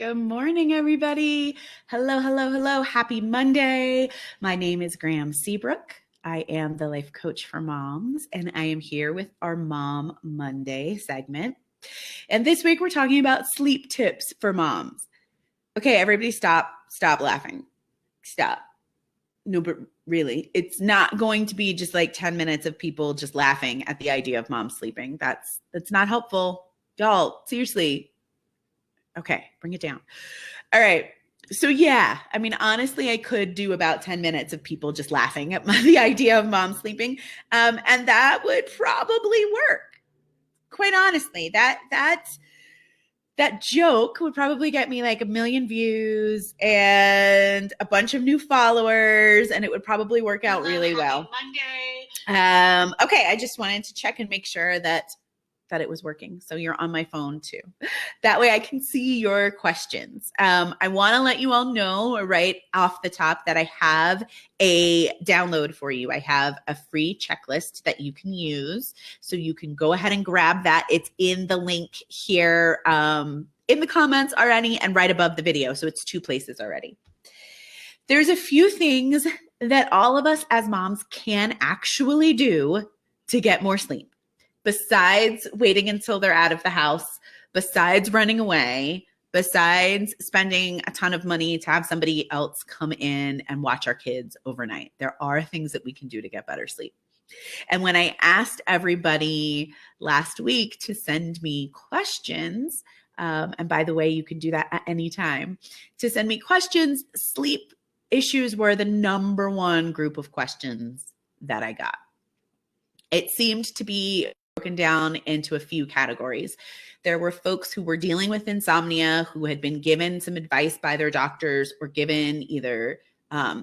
Good morning, everybody. Hello, hello, hello. Happy Monday. My name is Graham Seabrook. I am the life coach for moms, and I am here with our Mom Monday segment. And this week we're talking about sleep tips for moms. Okay, everybody stop laughing. Stop. No, but really, it's not going to be just like 10 minutes of people just laughing at the idea of mom sleeping. That's not helpful. Y'all, seriously. Okay, bring it down. All right. So yeah, I mean, honestly, I could do about 10 minutes of people just laughing at the idea of mom sleeping. And that would probably work. Quite honestly, that joke would probably get me like 1 million views and a bunch of new followers, and it would probably work out really well. Monday. Okay, I just wanted to check and make sure that it was working. So you're on my phone too. That way I can see your questions. I want to let you all know right off the top that I have a download for you. I have a free checklist that you can use. So you can go ahead and grab that. It's in the link here in the comments already and right above the video. So it's 2 places already. There's a few things that all of us as moms can actually do to get more sleep. Besides waiting until they're out of the house, besides running away, besides spending a ton of money to have somebody else come in and watch our kids overnight, there are things that we can do to get better sleep. And when I asked everybody last week to send me questions, and by the way, you can do that at any time, to send me questions, sleep issues were the number one group of questions that I got. It seemed to be broken down into a few categories. There were folks who were dealing with insomnia, who had been given some advice by their doctors, or given either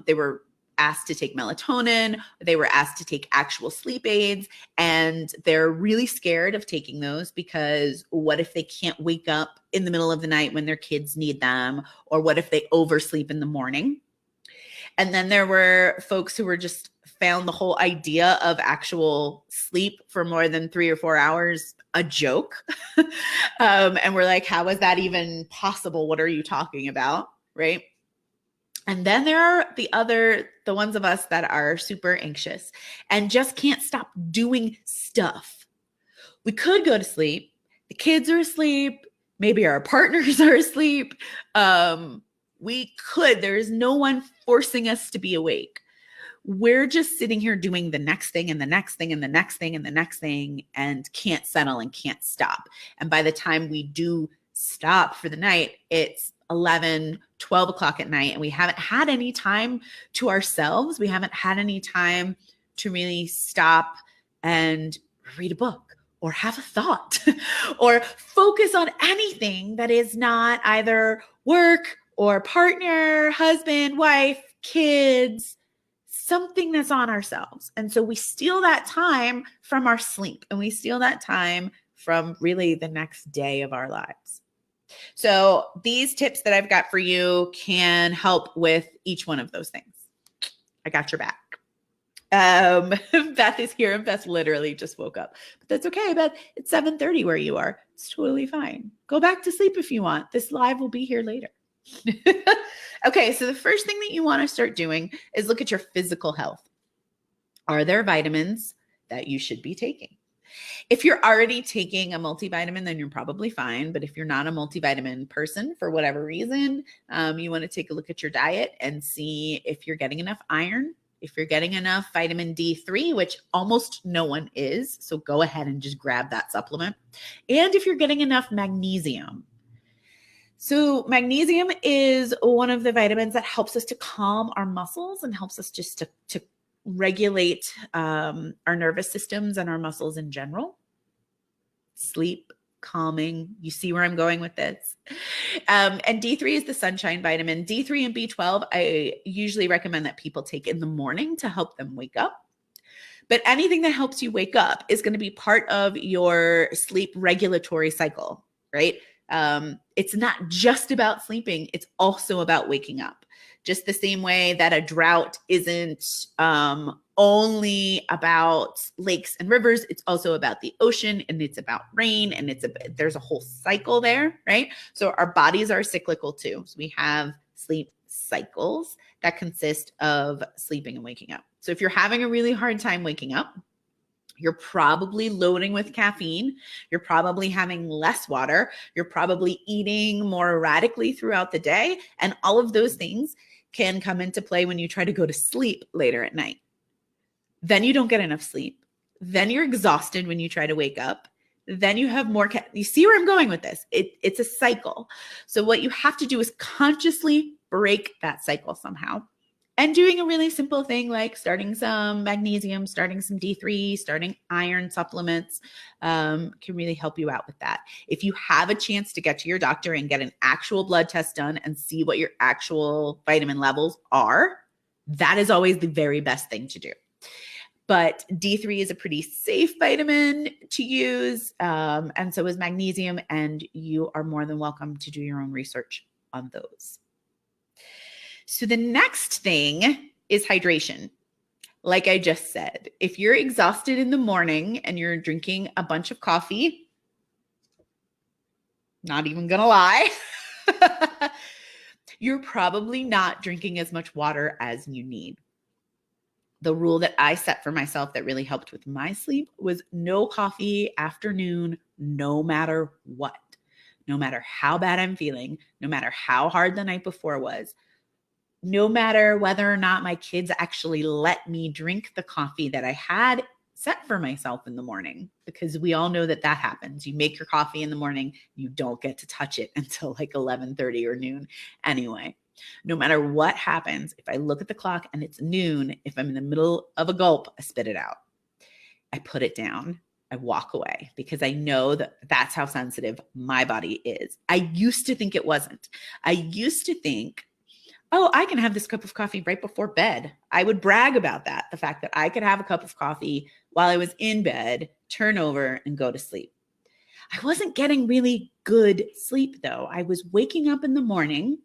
they were asked to take melatonin, or they were asked to take actual sleep aids, and they're really scared of taking those because what if they can't wake up in the middle of the night when their kids need them, or what if they oversleep in the morning? And then there were folks who were just found the whole idea of actual sleep for more than 3 or 4 hours a joke. And we're like, how is that even possible? What are you talking about? Right. And then there are the ones of us that are super anxious and just can't stop doing stuff. We could go to sleep. The kids are asleep. Maybe our partners are asleep. We could. There is no one forcing us to be awake. We're just sitting here doing the next thing and the next thing and the next thing and the next thing and can't settle and can't stop. And by the time we do stop for the night, it's 11, 12 o'clock at night, and we haven't had any time to ourselves. We haven't had any time to really stop and read a book or have a thought or focus on anything that is not either work or partner, husband, wife, kids, something that's on ourselves. And so we steal that time from our sleep, and we steal that time from really the next day of our lives. So these tips that I've got for you can help with each one of those things. I got your back. Beth is here, and Beth literally just woke up, but that's okay, Beth. It's 7:30 where you are. It's totally fine. Go back to sleep if you want. This live will be here later. Okay, so the first thing that you want to start doing is look at your physical health. Are there vitamins that you should be taking? If you're already taking a multivitamin, then you're probably fine. But if you're not a multivitamin person for whatever reason, you want to take a look at your diet and see if you're getting enough iron, if you're getting enough vitamin D3, which almost no one is. So go ahead and just grab that supplement. And if you're getting enough magnesium. So magnesium is one of the vitamins that helps us to calm our muscles and helps us just to regulate our nervous systems and our muscles in general. Sleep, calming. You see where I'm going with this. And D3 is the sunshine vitamin. D3 and B12, I usually recommend that people take in the morning to help them wake up. But anything that helps you wake up is going to be part of your sleep regulatory cycle, right? It's not just about sleeping. It's also about waking up. Just the same way that a drought isn't only about lakes and rivers. It's also about the ocean, and it's about rain, and there's a whole cycle there, right? So our bodies are cyclical too. So we have sleep cycles that consist of sleeping and waking up. So if you're having a really hard time waking up, you're probably loading with caffeine. You're probably having less water. You're probably eating more erratically throughout the day. And all of those things can come into play when you try to go to sleep later at night. Then you don't get enough sleep. Then you're exhausted when you try to wake up. Then you have more. You see where I'm going with this? It's a cycle. So what you have to do is consciously break that cycle somehow. And doing a really simple thing like starting some magnesium, starting some D3, starting iron supplements can really help you out with that. If you have a chance to get to your doctor and get an actual blood test done and see what your actual vitamin levels are, that is always the very best thing to do. But D3 is a pretty safe vitamin to use, and so is magnesium, and you are more than welcome to do your own research on those. So the next thing is hydration. Like I just said, if you're exhausted in the morning and you're drinking a bunch of coffee, not even gonna lie, you're probably not drinking as much water as you need. The rule that I set for myself that really helped with my sleep was no coffee afternoon, no matter what. No matter how bad I'm feeling, no matter how hard the night before was, no matter whether or not my kids actually let me drink the coffee that I had set for myself in the morning, because we all know that happens. You make your coffee in the morning, you don't get to touch it until like 11:30 or noon anyway. No matter what happens, if I look at the clock and it's noon, if I'm in the middle of a gulp, I spit it out. I put it down. I walk away because I know that that's how sensitive my body is. I used to think it wasn't. I used to think, oh, I can have this cup of coffee right before bed. I would brag about that, the fact that I could have a cup of coffee while I was in bed, turn over, and go to sleep. I wasn't getting really good sleep, though. I was waking up in the morning,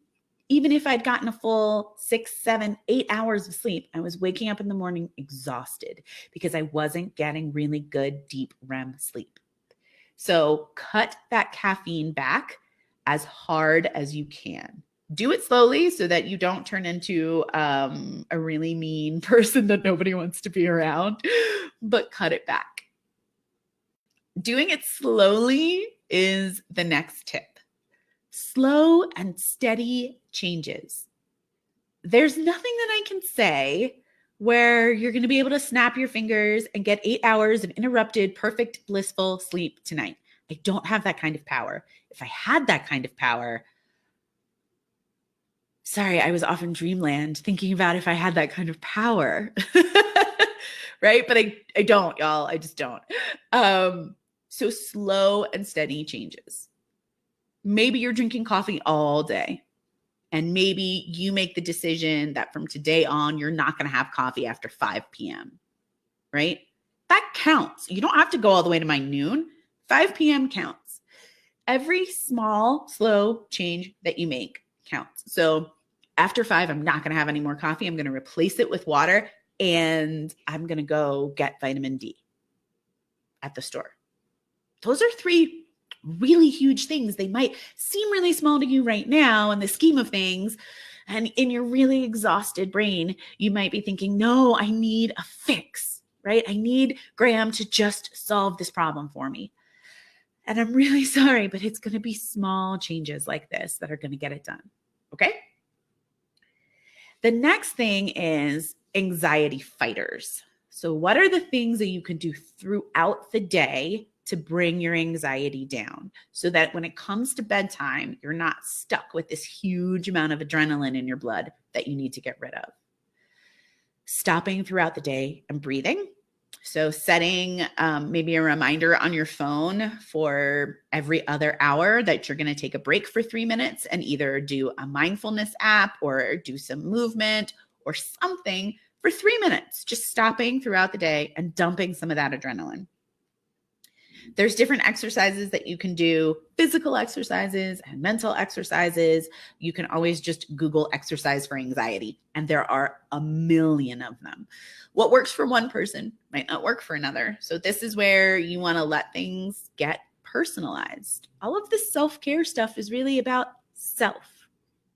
even if I'd gotten a full 6, 7, 8 hours of sleep, I was waking up in the morning exhausted because I wasn't getting really good, deep REM sleep. So cut that caffeine back as hard as you can. Do it slowly so that you don't turn into a really mean person that nobody wants to be around, but cut it back. Doing it slowly is the next tip. Slow and steady changes. There's nothing that I can say where you're going to be able to snap your fingers and get 8 hours of uninterrupted, perfect, blissful sleep tonight. I don't have that kind of power. If I had that kind of power, sorry, I was off in dreamland thinking about if I had that kind of power, right? But I don't, y'all. I just don't. So slow and steady changes. Maybe you're drinking coffee all day, and maybe you make the decision that from today on, you're not going to have coffee after 5 p.m., right? That counts. You don't have to go all the way to my noon. 5 p.m. counts. Every small, slow change that you make counts. So after 5, I'm not going to have any more coffee. I'm going to replace it with water, and I'm going to go get vitamin D at the store. Those are 3 really huge things. They might seem really small to you right now in the scheme of things. And in your really exhausted brain, you might be thinking, no, I need a fix, right? I need Graham to just solve this problem for me. And I'm really sorry, but it's going to be small changes like this that are going to get it done. Okay? The next thing is anxiety fighters. So what are the things that you can do throughout the day to bring your anxiety down so that when it comes to bedtime, you're not stuck with this huge amount of adrenaline in your blood that you need to get rid of? Stopping throughout the day and breathing. So setting maybe a reminder on your phone for every other hour that you're going to take a break for 3 minutes and either do a mindfulness app or do some movement or something for 3 minutes, just stopping throughout the day and dumping some of that adrenaline. There's different exercises that you can do, physical exercises and mental exercises. You can always just Google exercise for anxiety, and there are a million of them. What works for one person might not work for another. So this is where you want to let things get personalized. All of this self-care stuff is really about self.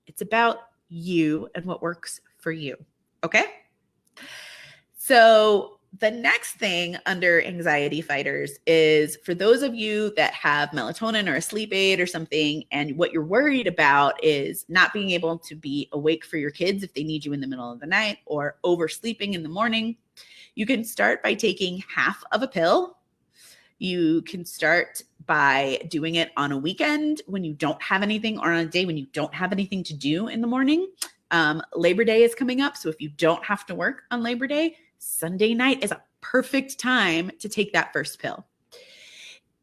It's about you and what works for you. Okay? So the next thing under anxiety fighters is for those of you that have melatonin or a sleep aid or something, and what you're worried about is not being able to be awake for your kids if they need you in the middle of the night, or oversleeping in the morning, you can start by taking half of a pill. You can start by doing it on a weekend when you don't have anything, or on a day when you don't have anything to do in the morning. Labor Day is coming up, so if you don't have to work on Labor Day, Sunday night is a perfect time to take that first pill.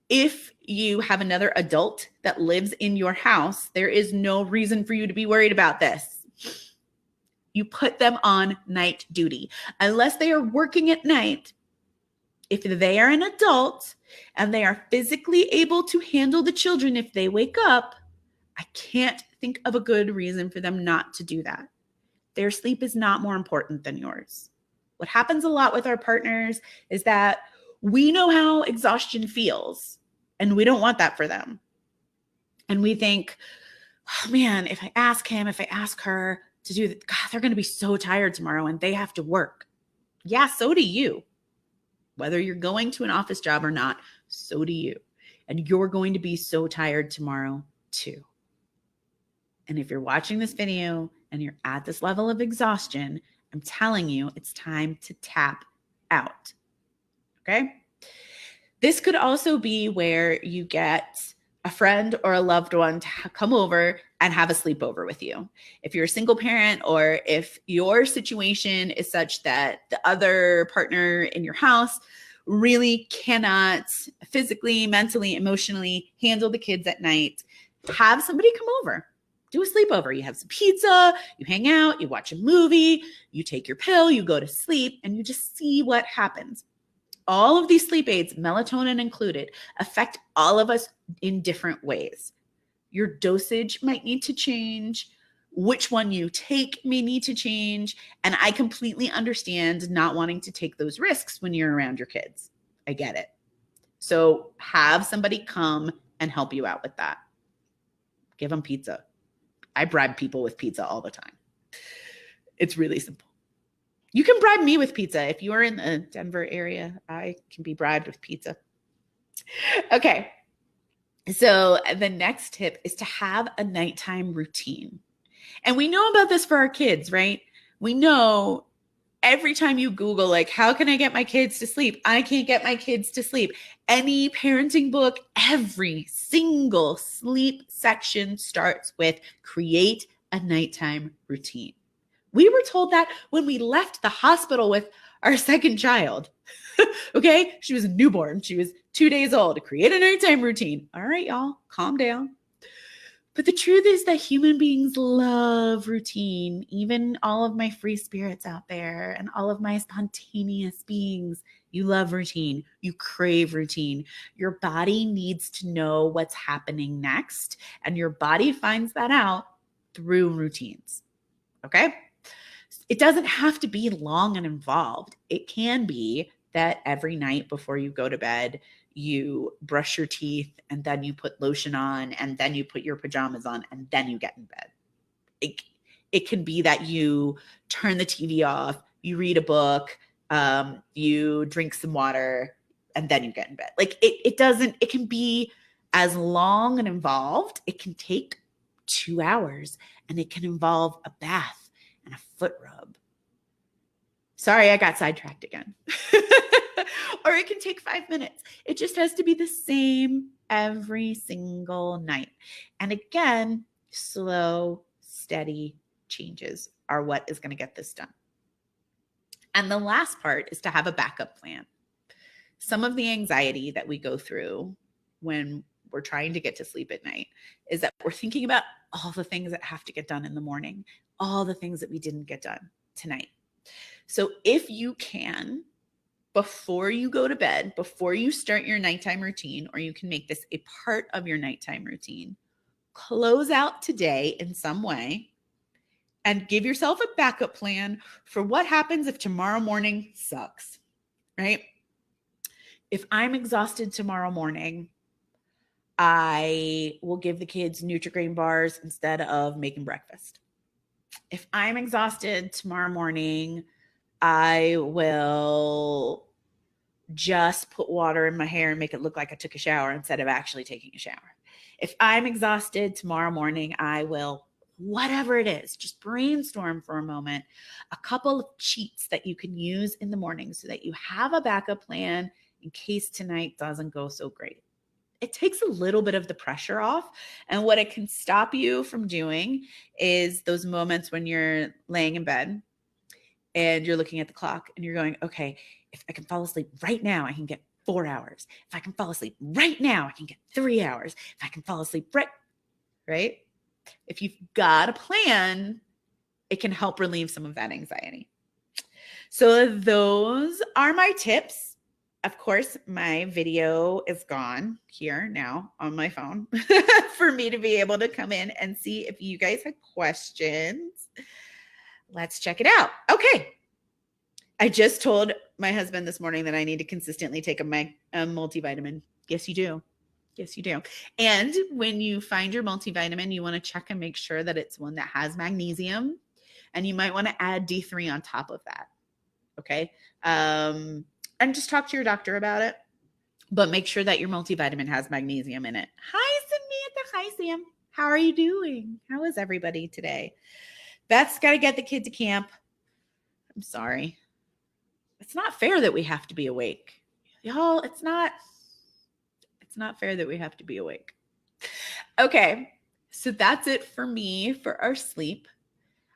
If you have another adult that lives in your house, there is no reason for you to be worried about this. You put them on night duty. Unless they are working at night, if they are an adult and they are physically able to handle the children if they wake up, I can't think of a good reason for them not to do that. Their sleep is not more important than yours. What happens a lot with our partners is that we know how exhaustion feels, and we don't want that for them. And we think, oh man, if I ask him, if I ask her to do that, God, they're going to be so tired tomorrow and they have to work. Yeah, so do you. Whether you're going to an office job or not, so do you. And you're going to be so tired tomorrow too. And if you're watching this video and you're at this level of exhaustion, I'm telling you, it's time to tap out. Okay? This could also be where you get a friend or a loved one to come over and have a sleepover with you. If you're a single parent, or if your situation is such that the other partner in your house really cannot physically, mentally, emotionally handle the kids at night, have somebody come over. Do a sleepover. You have some pizza, you hang out, you watch a movie, you take your pill, you go to sleep, and you just see what happens. All of these sleep aids, melatonin included, affect all of us in different ways. Your dosage might need to change. Which one you take may need to change. And I completely understand not wanting to take those risks when you're around your kids. I get it. So have somebody come and help you out with that. Give them pizza. I bribe people with pizza all the time. It's really simple. You can bribe me with pizza. If you are in the Denver area, I can be bribed with pizza. Okay. So the next tip is to have a nighttime routine. And we know about this for our kids, right? We know every time you Google, like, how can I get my kids to sleep? I can't get my kids to sleep. Any parenting book, every single sleep section starts with create a nighttime routine. We were told that when we left the hospital with our second child. Okay? She was a newborn. She was 2 days old. Create a nighttime routine. All right, y'all, calm down. But the truth is that human beings love routine. Even all of my free spirits out there and all of my spontaneous beings, you love routine. You crave routine. Your body needs to know what's happening next, and your body finds that out through routines. Okay? It doesn't have to be long and involved. It can be that every night before you go to bed, you brush your teeth, and then you put lotion on, and then you put your pajamas on, and then you get in bed. It can be that you turn the TV off, you read a book, you drink some water, and then you get in bed. Like it can be as long and involved. It can take 2 hours, and it can involve a bath and a foot rub. Sorry, I got sidetracked again. Or it can take 5 minutes. It just has to be the same every single night. And again, slow, steady changes are what is going to get this done. And the last part is to have a backup plan. Some of the anxiety that we go through when we're trying to get to sleep at night is that we're thinking about all the things that have to get done in the morning, all the things that we didn't get done tonight. So if you can, before you go to bed, before you start your nighttime routine, or you can make this a part of your nighttime routine, close out today in some way and give yourself a backup plan for what happens if tomorrow morning sucks, right? If I'm exhausted tomorrow morning, I will give the kids Nutri-Grain bars instead of making breakfast. If I'm exhausted tomorrow morning, I will just put water in my hair and make it look like I took a shower instead of actually taking a shower. If I'm exhausted tomorrow morning, I will, whatever it is, just brainstorm for a moment, a couple of cheats that you can use in the morning so that you have a backup plan in case tonight doesn't go so great. It takes a little bit of the pressure off. And what it can stop you from doing is those moments when you're laying in bed and you're looking at the clock and you're going, okay, if I can fall asleep right now, I can get 4 hours. If I can fall asleep right now, I can get 3 hours. If I can fall asleep right? If you've got a plan, it can help relieve some of that anxiety. So those are my tips. Of course, my video is gone here now on my phone for me to be able to come in and see if you guys had questions. Let's check it out. Okay. I just told my husband this morning that I need to consistently take a multivitamin. Yes, you do. Yes, you do. And when you find your multivitamin, you want to check and make sure that it's one that has magnesium. And you might want to add D3 on top of that. Okay. And just talk to your doctor about it. But make sure that your multivitamin has magnesium in it. Hi, Samantha. Hi, Sam. How are you doing? How is everybody today? Beth's got to get the kid to camp. I'm sorry. It's not fair that we have to be awake. Y'all, it's not fair that we have to be awake. Okay. So that's it for me for our sleep.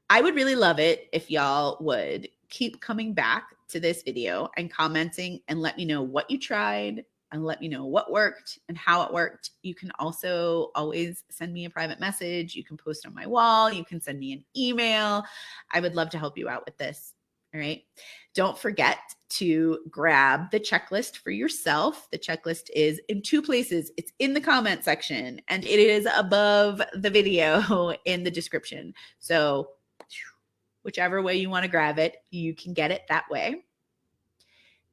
I would really love it if y'all would keep coming back to this video and commenting and let me know what you tried and let me know what worked and how it worked. You can also always send me a private message. You can post on my wall. You can send me an email. I would love to help you out with this. All right. Don't forget to grab the checklist for yourself. The checklist is in 2 places. It's in the comment section and it is above the video in the description. So whichever way you want to grab it, you can get it that way.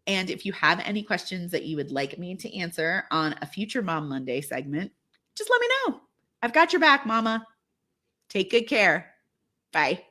And if you have any questions that you would like me to answer on a future Mom Monday segment, just let me know. I've got your back, Mama. Take good care. Bye.